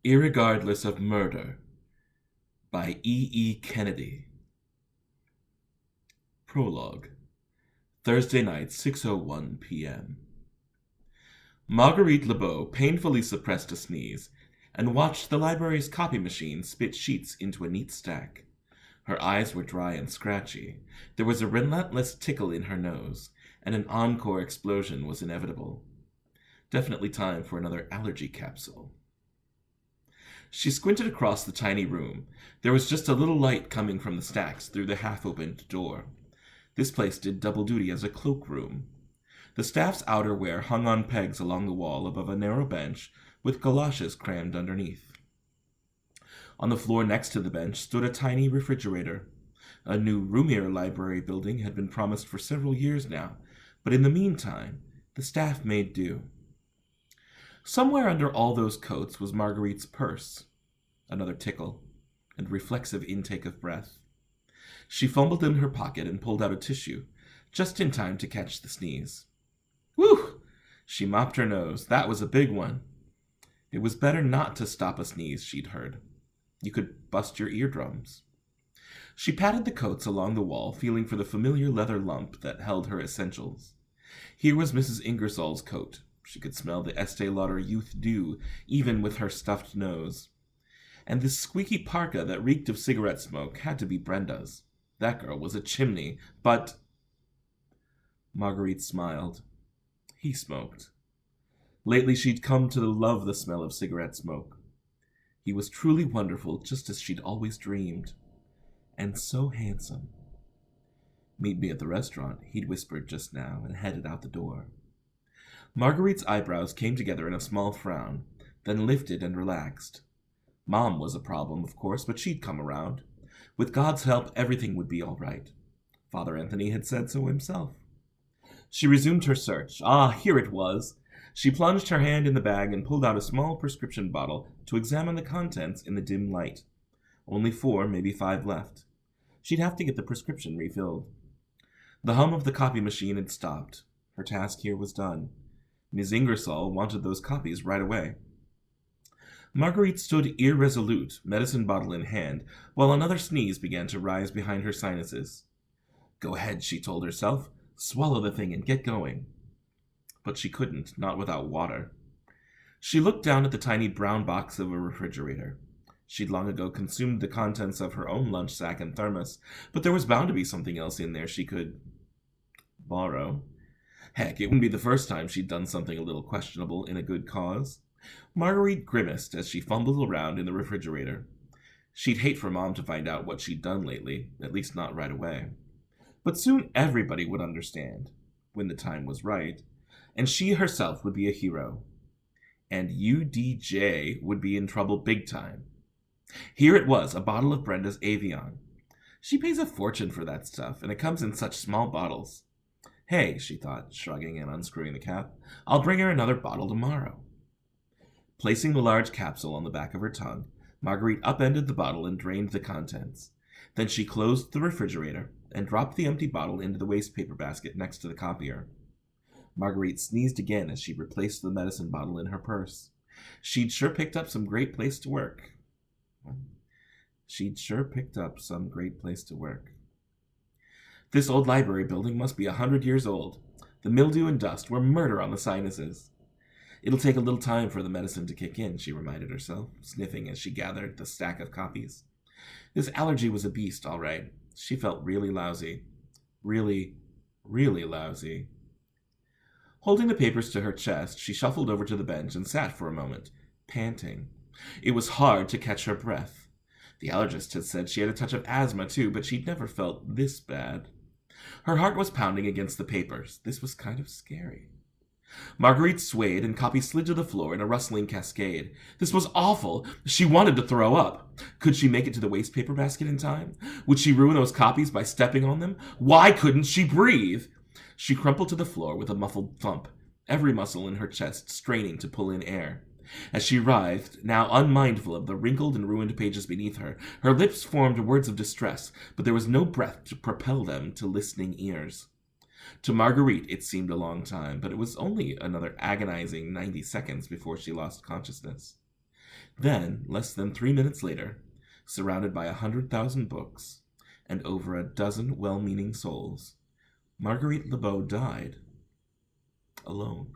Irregardless of Murder by E.E. Kennedy. Prologue. Thursday night, 6:01 p.m. Marguerite Lebeau painfully suppressed a sneeze and watched the library's copy machine spit sheets into a neat stack. Her eyes were dry and scratchy. There was a relentless tickle in her nose, and an encore explosion was inevitable. Definitely time for another allergy capsule. She squinted across the tiny room. There was just a little light coming from the stacks through the half-opened door. This place did double duty as a cloakroom. The staff's outerwear hung on pegs along the wall above a narrow bench with galoshes crammed underneath. On the floor next to the bench stood a tiny refrigerator. A new, roomier library building had been promised for several years now, but in the meantime, the staff made do. Somewhere under all those coats was Marguerite's purse. Another tickle, and reflexive intake of breath. She fumbled in her pocket and pulled out a tissue, just in time to catch the sneeze. Whew! She mopped her nose. That was a big one. It was better not to stop a sneeze, she'd heard. You could bust your eardrums. She patted the coats along the wall, feeling for the familiar leather lump that held her essentials. Here was Mrs. Ingersoll's coat. She could smell the Estee Lauder Youth Dew, even with her stuffed nose. And this squeaky parka that reeked of cigarette smoke had to be Brenda's. That girl was a chimney, but... Marguerite smiled. He smoked. Lately she'd come to love the smell of cigarette smoke. He was truly wonderful, just as she'd always dreamed. And so handsome. Meet me at the restaurant, he'd whispered just now, and headed out the door. Marguerite's eyebrows came together in a small frown, then lifted and relaxed. Mom was a problem, of course, but she'd come around. With God's help, everything would be all right. Father Anthony had said so himself. She resumed her search. Ah, here it was. She plunged her hand in the bag and pulled out a small prescription bottle to examine the contents in the dim light. Only 4, maybe 5 left. She'd have to get the prescription refilled. The hum of the copy machine had stopped. Her task here was done. Ms. Ingersoll wanted those copies right away. Marguerite stood irresolute, medicine bottle in hand, while another sneeze began to rise behind her sinuses. Go ahead, she told herself. Swallow the thing and get going. But she couldn't, not without water. She looked down at the tiny brown box of a refrigerator. She'd long ago consumed the contents of her own lunch sack and thermos, but there was bound to be something else in there she could borrow. Heck, it wouldn't be the first time she'd done something a little questionable in a good cause. Marguerite grimaced as she fumbled around in the refrigerator. She'd hate for Mom to find out what she'd done lately, at least not right away. But soon everybody would understand, when the time was right, and she herself would be a hero. And UDJ would be in trouble big time. Here it was, a bottle of Brenda's Avion. She pays a fortune for that stuff, and it comes in such small bottles. Hey, she thought, shrugging and unscrewing the cap, I'll bring her another bottle tomorrow. Placing the large capsule on the back of her tongue, Marguerite upended the bottle and drained the contents. Then she closed the refrigerator and dropped the empty bottle into the waste paper basket next to the copier. Marguerite sneezed again as she replaced the medicine bottle in her purse. She'd sure picked up some great place to work. This old library building must be 100 years old. The mildew and dust were murder on the sinuses. It'll take a little time for the medicine to kick in, she reminded herself, sniffing as she gathered the stack of copies. This allergy was a beast, all right. She felt really lousy. Really, really lousy. Holding the papers to her chest, she shuffled over to the bench and sat for a moment, panting. It was hard to catch her breath. The allergist had said she had a touch of asthma, too, but she'd never felt this bad. Her heart was pounding against the papers. This was kind of scary. Marguerite swayed and copies slid to the floor in a rustling cascade. This was awful. She wanted to throw up. Could she make it to the waste paper basket in time? Would she ruin those copies by stepping on them? Why couldn't she breathe? She crumpled to the floor with a muffled thump, every muscle in her chest straining to pull in air. As she writhed, now unmindful of the wrinkled and ruined pages beneath her, her lips formed words of distress, but there was no breath to propel them to listening ears. To Marguerite, it seemed a long time, but it was only another agonizing 90 seconds before she lost consciousness. Then, less than 3 minutes later, surrounded by 100,000 books and over a dozen well-meaning souls, Marguerite LeBeau died alone.